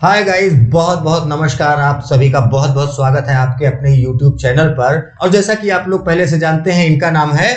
Hi guys, बहुत बहुत नमस्कार। आप सभी का बहुत बहुत स्वागत है आपके अपने YouTube चैनल पर। और जैसा कि आप लोग पहले से जानते हैं, इनका नाम है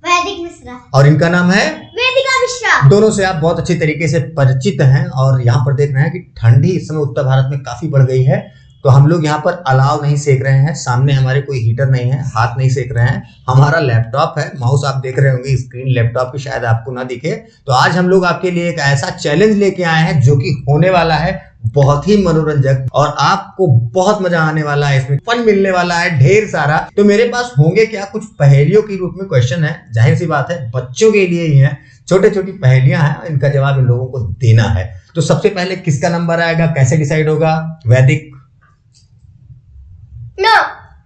वैदिक मिश्रा और इनका नाम है वेदिका मिश्रा। दोनों से आप बहुत अच्छी तरीके से परिचित हैं। और यहाँ पर देख रहे हैं कि ठंडी इस समय उत्तर भारत में काफी बढ़ गई है, तो हम लोग यहाँ पर अलाव नहीं सेक रहे हैं। सामने हमारे कोई हीटर नहीं है, हाथ नहीं सेक रहे हैं। हमारा लैपटॉप है, माउस आप देख रहे होंगे, स्क्रीन लैपटॉप की शायद आपको ना दिखे। तो आज हम लोग आपके लिए एक ऐसा चैलेंज लेके आए हैं जो कि होने वाला है बहुत ही मनोरंजक और आपको बहुत मजा आने वाला है। इसमें फन मिलने वाला है ढेर सारा। तो मेरे पास होंगे क्या, कुछ पहेलियों के रूप में क्वेश्चन है। जाहिर सी बात है, बच्चों के लिए ही है, छोटे छोटी पहेलियां हैं, इनका जवाब इन लोगों को देना है। तो सबसे पहले किसका नंबर आएगा, कैसे डिसाइड होगा? वैदिक नो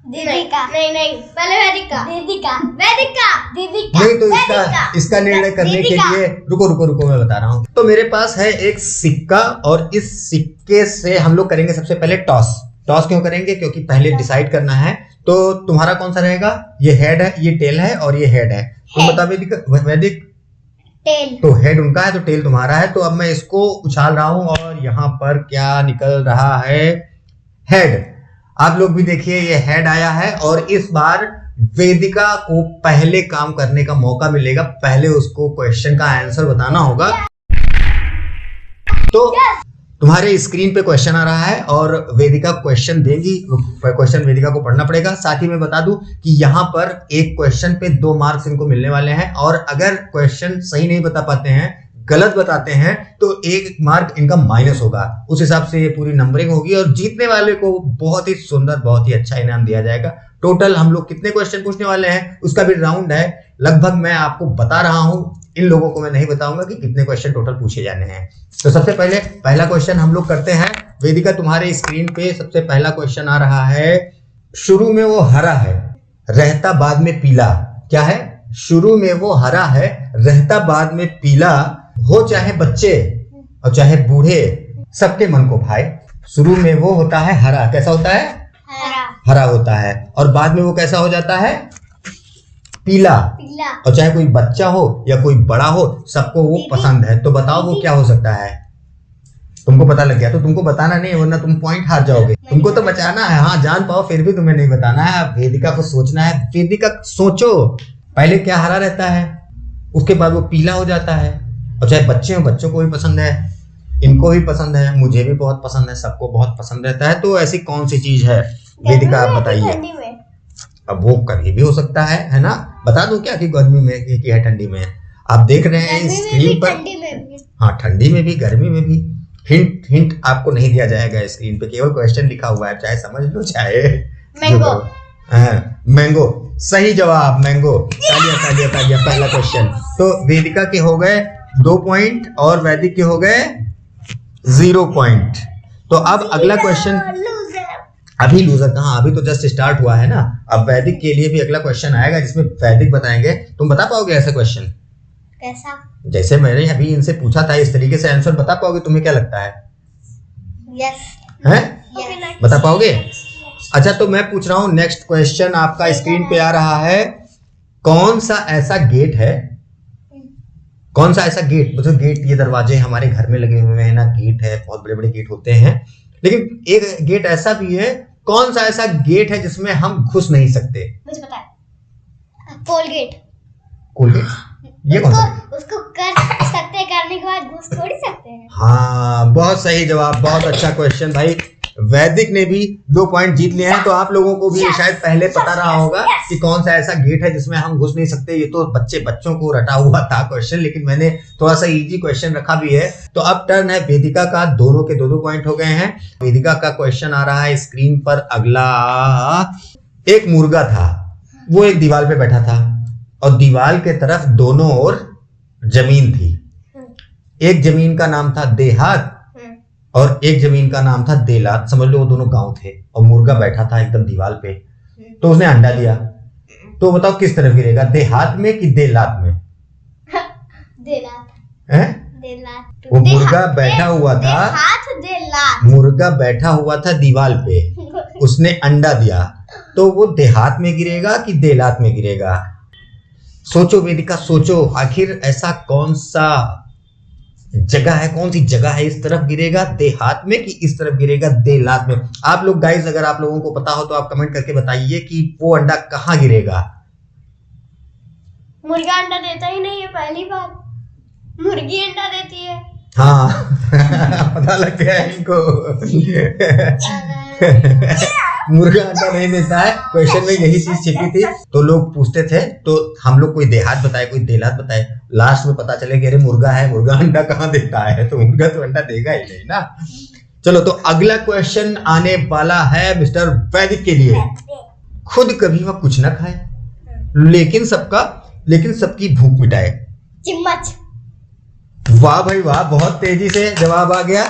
दीदिका नहीं पहले वेदिका नहीं, तो इसका निर्णय करने के लिए रुको मैं बता रहा हूँ। तो मेरे पास है एक सिक्का और इस सिक्के से हम लोग करेंगे सबसे पहले टॉस। टॉस क्यों करेंगे? क्योंकि पहले डिसाइड करना है। तो तुम्हारा कौन सा रहेगा? ये हेड है, ये टेल है और ये हेड है। तुम बता वैदिक। टेल। तो हेड उनका है तो टेल तुम्हारा है। तो अब मैं इसको उछाल रहा हूं और यहाँ पर क्या निकल रहा है? हेड। आप लोग भी देखिए, ये हेड आया है और इस बार वेदिका को पहले काम करने का मौका मिलेगा। पहले उसको क्वेश्चन का आंसर बताना होगा। तो तुम्हारे स्क्रीन पे क्वेश्चन आ रहा है और वेदिका क्वेश्चन देगी। क्वेश्चन वेदिका को पढ़ना पड़ेगा। साथ ही मैं बता दूं कि यहाँ पर एक क्वेश्चन पे 2 मार्क्स इनको मिलने वाले हैं और अगर क्वेश्चन सही नहीं बता पाते हैं, गलत बताते हैं, तो 1 मार्क इनका माइनस होगा। उस हिसाब से ये पूरी नंबरिंग होगी और जीतने वाले को बहुत ही सुंदर, बहुत ही अच्छा इनाम दिया जाएगा। टोटल हम लोग कितने क्वेश्चन पूछने वाले हैं उसका भी राउंड है। लगभग मैं आपको बता रहा हूं, इन लोगों को मैं नहीं बताऊंगा कि कितने क्वेश्चन टोटल पूछे जाने हैं। तो सबसे पहले पहला क्वेश्चन हम लोग करते हैं। वेदिका, तुम्हारे स्क्रीन पे सबसे पहला क्वेश्चन आ रहा है। शुरू में वो हरा है, रहता बाद में पीला। क्या है? शुरू में वो हरा है, रहता बाद में पीला, हो चाहे बच्चे और चाहे बूढ़े, सबके मन को भाए। शुरू में वो होता है हरा। कैसा होता है? हरा होता है। और बाद में वो कैसा हो जाता है? पीला। और चाहे कोई बच्चा हो या कोई बड़ा हो, सबको वो पसंद है। तो बताओ वो क्या हो सकता है? तुमको पता लग गया तो तुमको बताना नहीं है, वरना तुम पॉइंट हार जाओगे। तुमको तो बचाना है। हाँ, जान पाओ फिर भी तुम्हें नहीं बताना है। वेदिका को सोचना है। वेदिका सोचो, पहले क्या हरा रहता है, उसके बाद वो पीला हो जाता है। और चाहे बच्चे हो, बच्चों को भी पसंद है, इनको भी पसंद है, मुझे भी बहुत पसंद है, सबको बहुत पसंद रहता है। तो ऐसी कौन सी चीज है वेदिका, आप बताइए। अब वो कभी भी हो सकता है ना? बता दूं क्या कि गर्मी में कि है ठंडी में? आप देख रहे हैं स्क्रीन पर। हाँ, ठंडी में भी, गर्मी में भी। हिंट आपको नहीं दिया जाएगा स्क्रीन पे, केवल क्वेश्चन लिखा हुआ है, चाहे समझ लो चाहे मैंगो। मैंगो सही जवाब, मैंगो। तालियां। पहला क्वेश्चन तो वेदिका के हो गए 2 पॉइंट और वैदिक के हो गए 0 पॉइंट। तो अब अगला क्वेश्चन, अभी लूजर कहाँ, अभी तो जस्ट स्टार्ट हुआ है ना। अब वैदिक के लिए भी अगला क्वेश्चन आएगा जिसमें वैदिक बताएंगे। तुम बता पाओगे ऐसा क्वेश्चन? कैसा? जैसे मैंने अभी इनसे पूछा था, इस तरीके से आंसर बता पाओगे? तुम्हें क्या लगता है? यस। हैं? बता पाओगे? अच्छा, तो मैं पूछ रहा हूं नेक्स्ट क्वेश्चन। आपका स्क्रीन पे आ रहा है। कौन सा ऐसा गेट है, कौन सा ऐसा गेट, मतलब गेट, ये दरवाजे हमारे घर में लगे हुए हैं ना, गेट है, बहुत बड़े बड़े गेट होते हैं, लेकिन एक गेट ऐसा भी है। कौन सा ऐसा गेट है जिसमें हम घुस नहीं सकते? मुझे पता है, कोलगेट। कोलगेट? ये कौन सा? उसको कर सकते, करने के बाद घुस थोड़ी सकते हैं। हाँ, बहुत सही जवाब, बहुत अच्छा क्वेश्चन भाई। वैदिक ने भी 2 पॉइंट जीत लिए हैं। तो आप लोगों को भी शायद पहले पता रहा होगा कि कौन सा ऐसा गेट है जिसमें हम घुस नहीं सकते। ये तो बच्चों को रटा हुआ था क्वेश्चन, लेकिन मैंने थोड़ा सा इजी क्वेश्चन रखा भी है। तो अब टर्न है वेदिका का। दोनों के 2 पॉइंट हो गए हैं। वेदिका का क्वेश्चन आ रहा है स्क्रीन पर अगला। एक मुर्गा था, वो एक दीवार पे बैठा था और दीवार के तरफ दोनों ओर जमीन थी। एक जमीन का नाम था देहात और एक जमीन का नाम था देलात। समझ लो वो दोनों गांव थे और मुर्गा बैठा था एकदम दीवार पे। तो उसने अंडा दिया। तो बताओ किस तरफ गिरेगा, देहात में कि देलात में? देलात। हैं? देलात। वो मुर्गा बैठा हुआ था, मुर्गा बैठा हुआ था दीवार पे, उसने अंडा दिया। तो वो देहात में गिरेगा कि देलात में गिरेगा? सोचो वेदिका, सोचो, आखिर ऐसा कौन सा जगह है, कौन सी जगह है? इस तरफ गिरेगा दे हाथ में कि इस तरफ गिरेगा दे लात में? आप लोग गाइस अगर आप लोगों को पता हो तो आप कमेंट करके बताइए कि वो अंडा कहाँ गिरेगा। मुर्गा अंडा देता ही नहीं है, पहली बात। मुर्गी अंडा देती है। हाँ पता लग गया है इनको। मुर्गा अंडा नहीं देता है, क्वेश्चन में यही चीज छिपी थी। तो लोग पूछते थे तो हम लोग कोई देहात बताए कोई देलात बताए, लास्ट में पता चले कि अरे मुर्गा है, मुर्गा अंडा कहाँ देता है? तो मुर्गा तो अंडा देगा ही नहीं ना। चलो तो अगला क्वेश्चन आने वाला है मिस्टर वैदिक के लिए। खुद कभी वह कुछ न खाए लेकिन सबकी भूख मिटाए। चम्मच। वाह भाई वाह, बहुत तेजी से जवाब आ गया।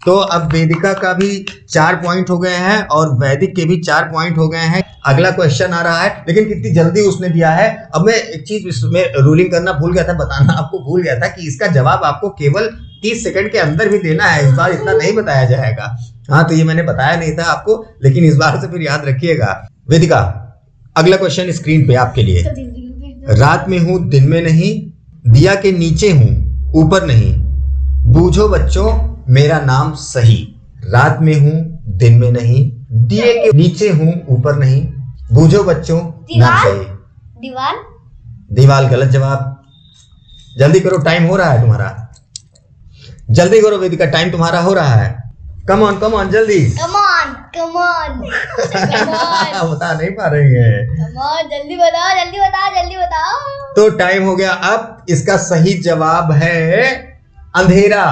तो अब वेदिका का भी 4 पॉइंट हो गए हैं और वैदिक के भी 4 पॉइंट हो गए हैं। अगला क्वेश्चन आ रहा है, लेकिन कितनी जल्दी उसने दिया है। अब मैं एक चीज इसमें रूलिंग करना भूल गया था, बताना आपको भूल गया था कि इसका जवाब आपको केवल 30 सेकंड के अंदर भी देना है। इस बार इतना नहीं बताया जाएगा। हाँ तो ये मैंने बताया नहीं था आपको, लेकिन इस बार से फिर याद रखिएगा। वेदिका अगला क्वेश्चन स्क्रीन पे आपके लिए। रात में हूं दिन में नहीं, दिया के नीचे हूं ऊपर नहीं, बूझो बच्चों मेरा नाम सही। रात में हूं दिन में नहीं, दिए के नीचे हूं ऊपर नहीं, बूझो बच्चों नाम सही। दीवार। दीवार गलत जवाब। जल्दी करो, टाइम हो रहा है तुम्हारा, जल्दी करो वेदिका, टाइम तुम्हारा हो रहा है। कम ऑन जल्दी। कम ऑन बता नहीं पा रही है। जल्दी बताओ। तो टाइम हो गया। अब इसका सही जवाब है अंधेरा।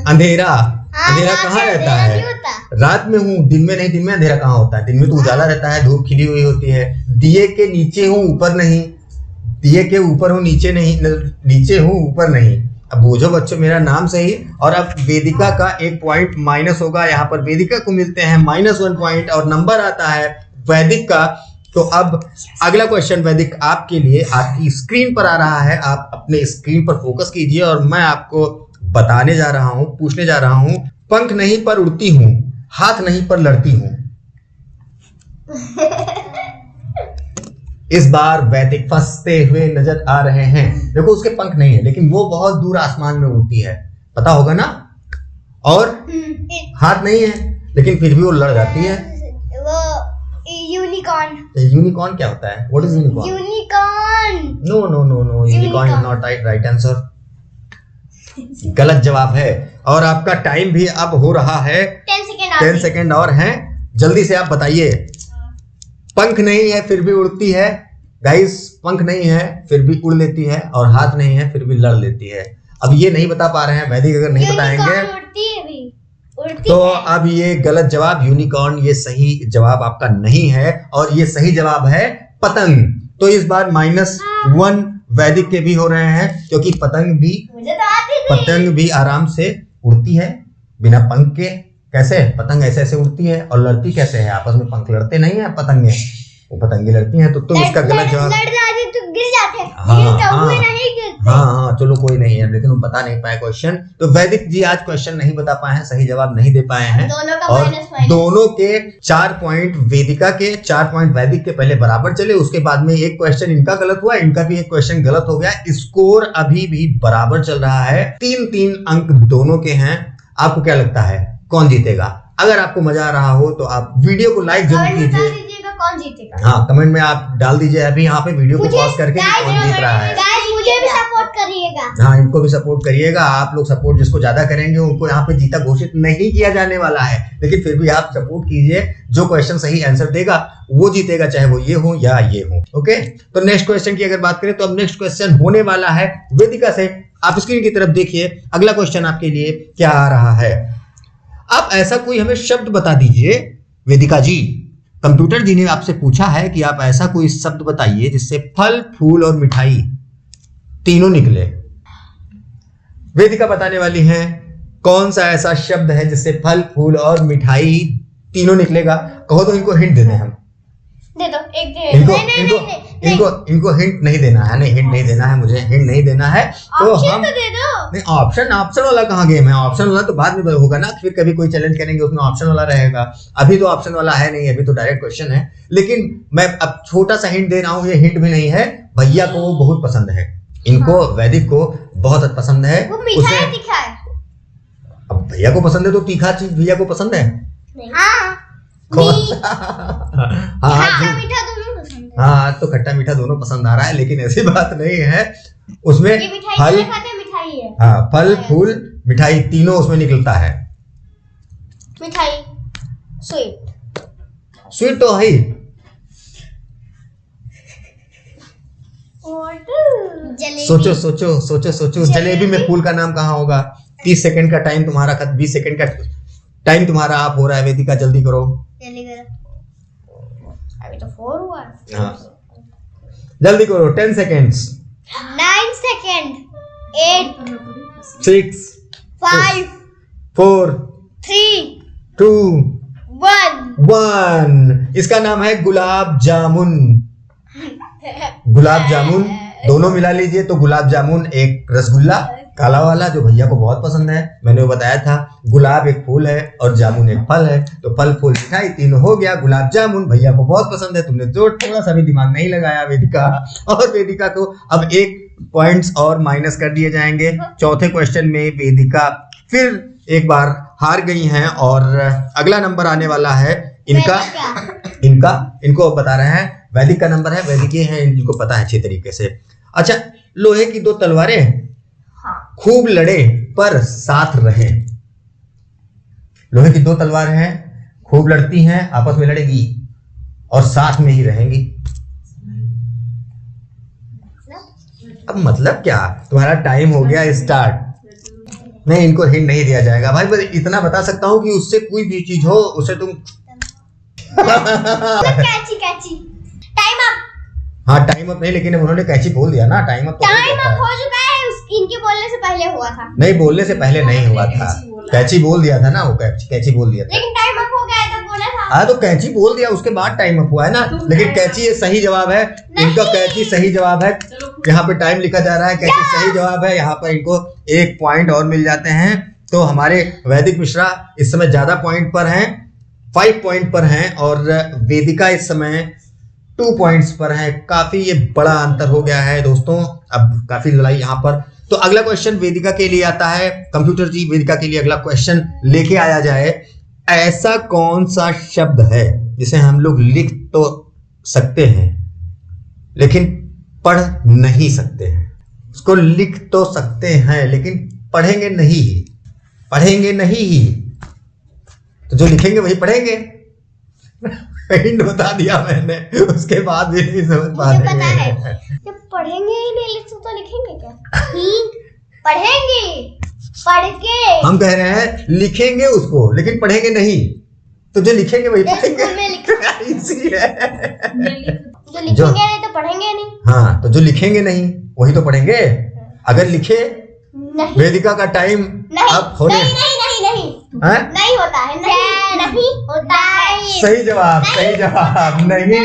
अंधेरा कहाँ रहता है? रात में हूँ दिन में नहीं, दिन में अंधेरा कहाँ होता है? दिन में तो उजाला रहता है, धूप खिली हुई होती है। दिए के नीचे हूँ ऊपर नहीं, दिए के ऊपर हूँ नीचे नहीं, नीचे हूँ ऊपर नहीं। अब बूझो बच्चों मेरा नाम सही। और अब वेदिका का 1 पॉइंट माइनस होगा, यहाँ पर वेदिका को मिलते हैं -1 पॉइंट और नंबर आता है वैदिक का। तो अब अगला क्वेश्चन वैदिक आपके लिए आपकी स्क्रीन पर आ रहा है। आप अपने स्क्रीन पर फोकस कीजिए और मैं आपको बताने जा रहा हूं, पूछने जा रहा हूं। पंख नहीं पर उड़ती हूं, हाथ नहीं पर लड़ती हूं। इस बार वैदिक फंसते हुए नजर आ रहे हैं। देखो उसके पंख नहीं है लेकिन वो बहुत दूर आसमान में उड़ती है, पता होगा ना। और हाथ नहीं है लेकिन फिर भी वो लड़ जाती है। वो यूनिकॉर्न। यूनिकॉर्न क्या होता है? What is unicorn? Unicorn. No unicorn is not right answer. गलत जवाब है। और आपका टाइम भी अब हो रहा है 10 सेकेंड और हैं। जल्दी से आप बताइए। पंख नहीं है फिर भी उड़ती है गाइस, पंख नहीं है फिर भी उड़ लेती है, और हाथ नहीं है फिर भी लड़ लेती है। अब ये नहीं बता पा रहे हैं वैदिक, अगर नहीं बताएंगे तो अब ये गलत जवाब। यूनिकॉर्न ये सही जवाब आपका नहीं है और ये सही जवाब है पतंग। तो इस बार -1 वैदिक के भी हो रहे हैं, क्योंकि पतंग भी आराम से उड़ती है बिना पंख के। कैसे? पतंग ऐसे ऐसे उड़ती है और लड़ती कैसे है? आपस में पंख लड़ते नहीं है पतंगे, वो पतंगे लड़ती हैं। तो तुम इसका गलत जवाब। तो गिर जाते हैं। हाँ चलो कोई नहीं है, लेकिन वो बता नहीं पाए क्वेश्चन। तो वैदिक जी आज क्वेश्चन नहीं बता पाए हैं, सही जवाब नहीं दे पाए हैं। और दोनों के 4 पॉइंट वेदिका के 4 पॉइंट वैदिक के पहले बराबर चले। उसके बाद में एक क्वेश्चन इनका गलत हुआ, इनका भी एक क्वेश्चन गलत हो गया। स्कोर अभी भी बराबर चल रहा है, 3-3 अंक दोनों के हैं। आपको क्या लगता है कौन जीतेगा? अगर आपको मजा आ रहा हो तो आप वीडियो को लाइक जरूर कीजिए। कौन जीतेगा? हाँ कमेंट में आप डाल दीजिए अभी यहाँ पे वीडियो को पॉज करके कौन जीत रहा है। मुझे भी सपोर्ट करिएगा। हाँ इनको भी सपोर्ट करिएगा। आप लोग सपोर्ट जिसको ज्यादा करेंगे उनको यहाँ पे जीता घोषित नहीं किया जाने वाला है, लेकिन फिर भी आप सपोर्ट कीजिए। जो क्वेश्चन सही आंसर देगा वो जीतेगा, चाहे वो ये हो या ये हो। ओके, तो नेक्स्ट क्वेश्चन की अगर बात करें तो अब नेक्स्ट क्वेश्चन होने वाला है वेदिका से। आप स्क्रीन की तरफ देखिए, अगला क्वेश्चन आपके लिए क्या आ रहा है। आप ऐसा कोई हमें शब्द बता दीजिए वेदिका जी। कंप्यूटर जी ने आपसे पूछा है कि आप ऐसा कोई शब्द बताइए जिससे फल, फूल और मिठाई तीनों निकले। वेदिका बताने वाली हैं कौन सा ऐसा शब्द है जिससे फल, फूल और मिठाई तीनों निकलेगा। कहो तो इनको हिंट दे दें हम। दे दो एक दे। इनको हिंट नहीं देना है। नहीं हिंट नहीं देना है, मुझे हिंट नहीं देना है। तो हम तो दे दो। नहीं, ऑप्शन वाला कहाँ गेम है? ऑप्शन वाला तो बाद में होगा ना, फिर कभी कोई चैलेंज करेंगे उसमें ऑप्शन वाला रहेगा। अभी तो ऑप्शन वाला है नहीं, अभी तो डायरेक्ट क्वेश्चन है। लेकिन मैं अब छोटा सा हिंट दे रहा हूँ, ये हिंट भी नहीं है, भैया को वो बहुत पसंद है। इनको वैदिक को बहुत पसंद है। वो मीठा है तीखा है? अब भैया को पसंद है तो तीखा चीज भैया को पसंद है। हाँ खट्टा मीठा दोनों पसंद है। हाँ तो खट्टा मीठा दोनों पसंद आ रहा है, लेकिन ऐसी बात नहीं है। उसमें फल, मिठाई है। हाँ फल फूल मिठाई तीनों उसमें निकलता है। मिठाई स्वीट, स्वीट तो है। सोचो सोचो सोचो सोचो, जलेबी में फूल का नाम कहाँ होगा? 30 सेकंड का टाइम तुम्हारा, 20 सेकंड का टाइम तुम्हारा आप हो रहा है। वेदिका जल्दी करो, जल्दी करो, अभी तो 4 हुआ। हाँ जल्दी करो, 10 सेकंड्स। 9 सेकंड, 8 6 5 4 3 2 1। 1। इसका नाम है गुलाब जामुन। गुलाब जामुन दोनों मिला लीजिए तो गुलाब जामुन एक रसगुल्ला काला वाला जो भैया को बहुत पसंद है, मैंने वो बताया था। गुलाब एक फूल है और जामुन एक फल है, तो फल फूल मिठाई तीनों हो गया। गुलाब जामुन भैया को बहुत पसंद है, तुमने जो थोड़ा सा भी दिमाग नहीं लगाया वेदिका। और वेदिका को अब 1 पॉइंट्स और माइनस कर दिए जाएंगे। चौथे क्वेश्चन में वेदिका फिर एक बार हार गई हैं और अगला नंबर आने वाला है इनको बता रहे हैं। वैदिक का नंबर है, वैदिक ये है, इनको पता है अच्छी तरीके से। अच्छा, लोहे की 2 तलवारें खूब लड़े पर साथ रहे। लोहे की 2 तलवार हैं, खूब लड़ती हैं, आपस में लड़ेगी और साथ में ही रहेंगी। अब मतलब क्या? तुम्हारा टाइम हो गया स्टार्ट। नहीं, इनको हिंट नहीं दिया जाएगा भाई, बस इतना बता सकता हूं कि उससे कोई भी चीज हो उसे तुम कैची टाइम अप। हाँ टाइम अप नहीं, लेकिन उन्होंने कैची बोल दिया ना, टाइम अप हो चुका है। इनके बोलने से पहले हुआ था। नहीं, बोलने से पहले नहीं हुआ था, कैची बोल दिया था ना, वो कैची बोल दिया था। लेकिन टाइम अप हो गया तो बोला था। हाँ तो कैची बोल दिया, उसके बाद टाइम अप हुआ है ना। लेकिन कैची ये सही जवाब है, इनका कैची सही जवाब है। यहाँ पे टाइम लिखा जा रहा है, कैची सही जवाब है। यहाँ पर इनको 1 पॉइंट और मिल जाते हैं। तो हमारे वैदिक मिश्रा इस समय ज्यादा पॉइंट पर हैं, 5 पॉइंट पर हैं, और वेदिका इस समय 2 पॉइंट्स पर है। काफी ये बड़ा अंतर हो गया है दोस्तों, अब काफी लड़ाई यहाँ पर। तो अगला क्वेश्चन वेदिका के लिए आता है। कंप्यूटर जी वेदिका के लिए अगला क्वेश्चन लेके आया जाए। ऐसा कौन सा शब्द है जिसे हम लोग लिख तो सकते हैं लेकिन पढ़ नहीं सकते हैं? उसको लिख तो सकते हैं लेकिन पढ़ेंगे नहीं ही, पढ़ेंगे नहीं ही। तो जो लिखेंगे वही पढ़ेंगे। हिंट बता दिया मैंने, उसके बाद भी नहीं समझ पा रहे। पता है जब पढ़ेंगे ही नहीं तो लिखेंगे क्या? पढ़ेंगे, पढ़ के हम कह रहे हैं लिखेंगे उसको लेकिन पढ़ेंगे नहीं, तो जो लिखेंगे वही पढ़ेंगे। इसी है, जो लिखेंगे नहीं तो पढ़ेंगे नहीं। हाँ तो जो लिखेंगे नहीं वही तो पढ़ेंगे। अगर लिखे नहीं, वेदिका का टाइम अब होने नहीं होता है, नहीं होता है। सही जवाब, सही जवाब, नहीं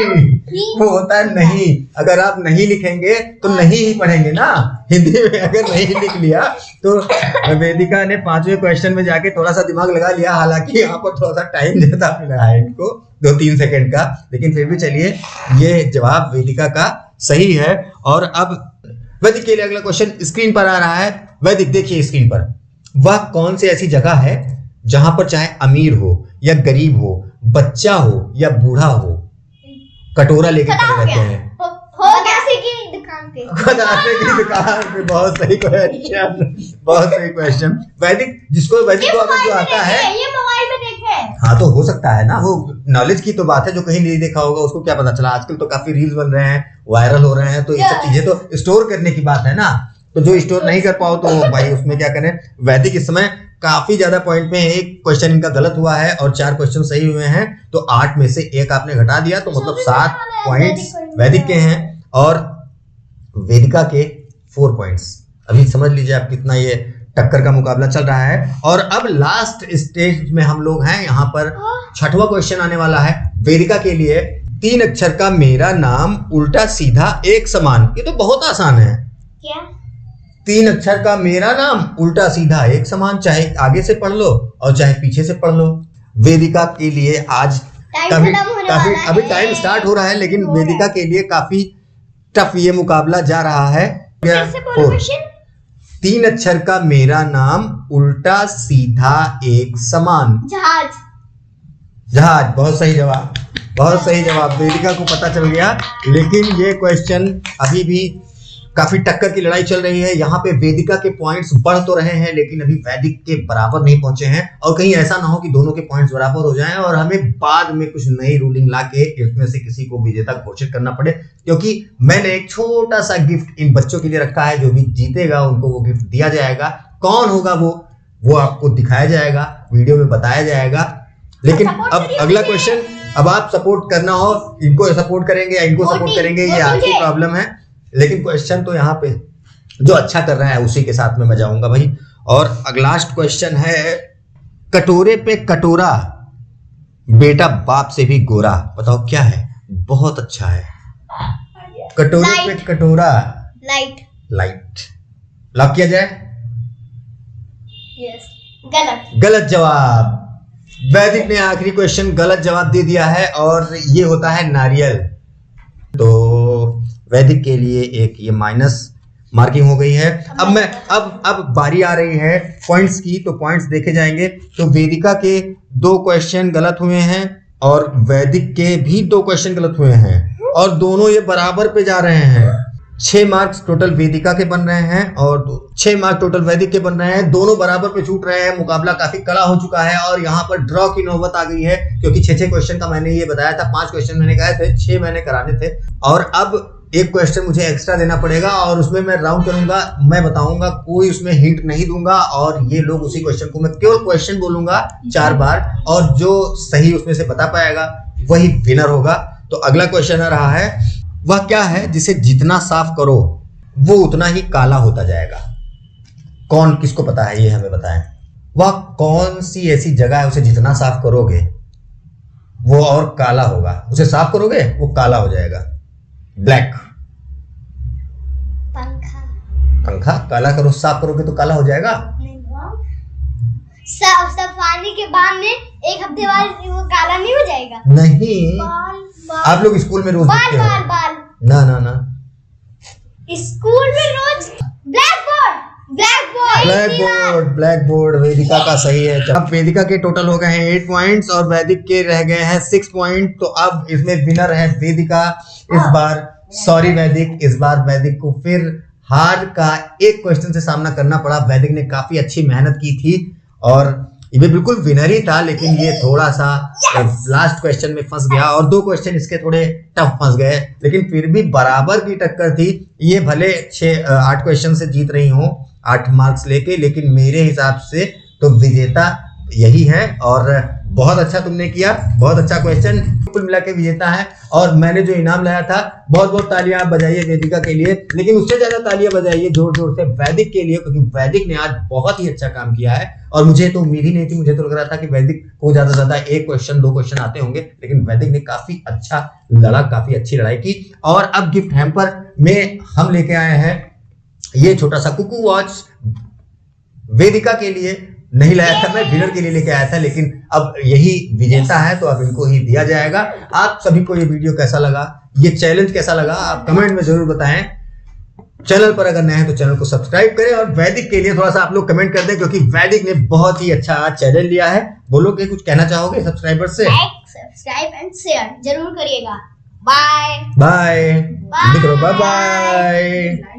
वो होता है नहीं। अगर आप नहीं लिखेंगे तो नहीं ही पढ़ेंगे ना। हिंदी में अगर नहीं लिख लिया तो वेदिका ने 5वें क्वेश्चन में जाके थोड़ा सा दिमाग लगा लिया, हालांकि यहाँ पर थोड़ा सा टाइम ज्यादा मिला है इनको, 2-3 सेकंड का, लेकिन फिर भी चलिए ये जवाब वेदिका का सही है। और अब वैदिक के लिए अगला क्वेश्चन स्क्रीन पर आ रहा है। वैदिक देखिए स्क्रीन पर, वह कौन सी ऐसी जगह है जहां पर चाहे अमीर हो या गरीब हो, बच्चा हो या बूढ़ा हो, कटोरा लेके खड़े रहते हैं? खदासे की दुकान पे। खदासे की दुकान पे। बहुत सही क्वेश्चन, बहुत सही क्वेश्चन। वैदिक जिसको वैदिक को अगर जो आता है, ये मोबाइल में देखे। हाँ तो हो सकता है ना, वो नॉलेज की तो बात है, जो कहीं नहीं देखा होगा उसको क्या पता चला। आजकल तो काफी रील्स बन रहे हैं, वायरल हो रहे हैं, तो ये सब चीजें तो स्टोर करने की बात है ना। तो जो स्टोर नहीं कर पाओ तो भाई उसमें क्या करें। वैदिक इस समय काफी ज्यादा पॉइंट में, 1 क्वेश्चन इनका गलत हुआ है और 4 क्वेश्चन सही हुए हैं, तो 8 में से 1 आपने घटा दिया, तो मतलब 7 पॉइंट्स वैदिक के हैं और वेदिका के 4 पॉइंट्स। अभी समझ लीजिए आप कितना ये टक्कर का मुकाबला चल रहा है। और अब लास्ट स्टेज में हम लोग हैं, यहाँ पर 6वां क्वेश्चन आने वाला है वेदिका के लिए। 3 अक्षर का मेरा नाम उल्टा सीधा एक समान। ये तो बहुत आसान है। क्या? 3 अक्षर का मेरा नाम उल्टा सीधा एक समान, चाहे आगे से पढ़ लो और चाहे पीछे से पढ़ लो। वेदिका के लिए आज काफी अभी टाइम स्टार्ट हो रहा है, लेकिन वेदिका के लिए काफी टफ ये मुकाबला जा रहा है। फिर से बोलो क्वेश्चन। 3 अक्षर का मेरा नाम, उल्टा सीधा एक समान। जहाज। जहाज, बहुत सही जवाब, बहुत सही जवाब। वेदिका को पता चल गया, लेकिन ये क्वेश्चन अभी भी काफी टक्कर की लड़ाई चल रही है। यहाँ पे वेदिका के पॉइंट्स बढ़ तो रहे हैं, लेकिन अभी वैदिक के बराबर नहीं पहुंचे हैं। और कहीं ऐसा ना हो कि दोनों के पॉइंट्स बराबर हो जाएं और हमें बाद में कुछ नई रूलिंग लाके इसमें से किसी को विजेता घोषित करना पड़े, क्योंकि मैंने एक छोटा सा गिफ्ट इन बच्चों के लिए रखा है। जो भी जीतेगा उनको वो गिफ्ट दिया जाएगा। कौन होगा वो आपको दिखाया जाएगा, वीडियो में बताया जाएगा। लेकिन अब अगला क्वेश्चन, अब आप सपोर्ट करना हो, इनको सपोर्ट करेंगे या इनको सपोर्ट करेंगे, ये आपकी प्रॉब्लम है। लेकिन क्वेश्चन तो यहाँ पे जो अच्छा कर रहा है उसी के साथ में मैं जाऊंगा भाई। और लास्ट क्वेश्चन है, कटोरे पे कटोरा, बेटा बाप से भी गोरा। बताओ क्या है? बहुत अच्छा है। कटोरे पे कटोरा, लाइट। लाइट। लॉक किया जाए? यस। गलत। गलत जवाब। वैदिक ने आखिरी क्वेश्चन गलत जवाब दे दिया है और ये होता है नारियल। तो वैदिक के लिए एक ये माइनस मार्किंग हो गई है। अब बारी आ रही है पॉइंट्स की, तो पॉइंट्स देखे जाएंगे। तो वेदिका के 2 क्वेश्चन गलत हुए हैं और वैदिक के भी 2 क्वेश्चन गलत हुए हैं और दोनों ये बराबर पे जा रहे हैं। 6 मार्क्स टोटल वेदिका के बन रहे हैं और 6 मार्क्स टोटल वैदिक के बन रहे हैं। दोनों बराबर पे छूट रहे हैं। मुकाबला काफी कड़ा हो चुका है और यहाँ पर ड्रॉ की नौबत आ गई है, क्योंकि 6 क्वेश्चन का मैंने ये बताया था। 5 क्वेश्चन मैंने कहे थे, 6 मैंने कराने थे और अब एक क्वेश्चन मुझे एक्स्ट्रा देना पड़ेगा और उसमें मैं राउंड करूंगा। मैं बताऊंगा, कोई उसमें हिंट नहीं दूंगा और ये लोग उसी क्वेश्चन को, मैं केवल क्वेश्चन बोलूंगा 4 बार और जो सही उसमें से बता पाएगा वही विनर होगा। तो अगला क्वेश्चन आ रहा है, वह क्या है जिसे जितना साफ करो वो उतना ही काला होता जाएगा? कौन, किसको पता है? ये हमें बताएं। वह कौन सी ऐसी जगह है, उसे जितना साफ करोगे वो और काला होगा? उसे साफ करोगे वो काला हो जाएगा। ब्लैक। पंखा। पंखा काला करो, साफ करोगे तो काला हो जाएगा। सफाने के बाद में 1 हफ्ते बाद वो काला नहीं हो जाएगा? नहीं, आप लोग स्कूल में रोज देखते हो। बाल। ना ना ना, स्कूल में रोज ब्लैक बोर्ड। वेदिका का सही है। अब वेदिका के टोटल हो गए हैं 8 पॉइंट्स और वैदिक के रह गए हैं 6 पॉइंट। तो अब इसमें विनर है वेदिका इस बार। सॉरी वैदिक, इस बार वैदिक को फिर हार का एक क्वेश्चन से सामना करना पड़ा। वैदिक ने काफी अच्छी मेहनत की थी और ये बिल्कुल विनर ही था, लेकिन ये थोड़ा सा लास्ट क्वेश्चन में फंस गया और 2 क्वेश्चन इसके थोड़े टफ फंस गए, लेकिन फिर भी बराबर की टक्कर थी। ये भले 8 क्वेश्चन से जीत रही हो 8 मार्क्स लेके, लेकिन मेरे हिसाब से तो विजेता यही है। और बहुत अच्छा तुमने किया, बहुत अच्छा क्वेश्चन, कुल मिला के विजेता है। और मैंने जो इनाम लाया था, बहुत बहुत तालियां आप बजाइए वेदिका के लिए, लेकिन उससे ज्यादा तालियां बजाइए जोर जोर से वैदिक के लिए, क्योंकि वैदिक ने आज बहुत ही अच्छा काम किया है। और मुझे तो उम्मीद ही नहीं थी, मुझे तो लग रहा था कि वैदिक को ज्यादा से ज्यादा 1 क्वेश्चन 2 क्वेश्चन आते होंगे, लेकिन वैदिक ने काफी अच्छा लड़ा, काफी अच्छी लड़ाई की। और अब गिफ्ट हैम्पर में हम लेके आए हैं ये छोटा सा कुकू वॉच। वेदिका के लिए नहीं लाया था, मैं विनर के लिए लेके आया था, लेकिन अब यही विजेता है तो अब इनको ही दिया जाएगा। आप सभी को ये वीडियो कैसा लगा, ये चैलेंज कैसा लगा, आप कमेंट में जरूर बताएं। चैनल पर अगर नए हैं तो चैनल को सब्सक्राइब करें और वैदिक के लिए थोड़ा सा आप लोग कमेंट कर दें, क्योंकि वैदिक ने बहुत ही अच्छा चैलेंज लिया है। बोलो कि कुछ कहना चाहोगे सब्सक्राइबर से? सब्सक्राइब एंड शेयर जरूर करिएगा। Bye bye. Bye bye.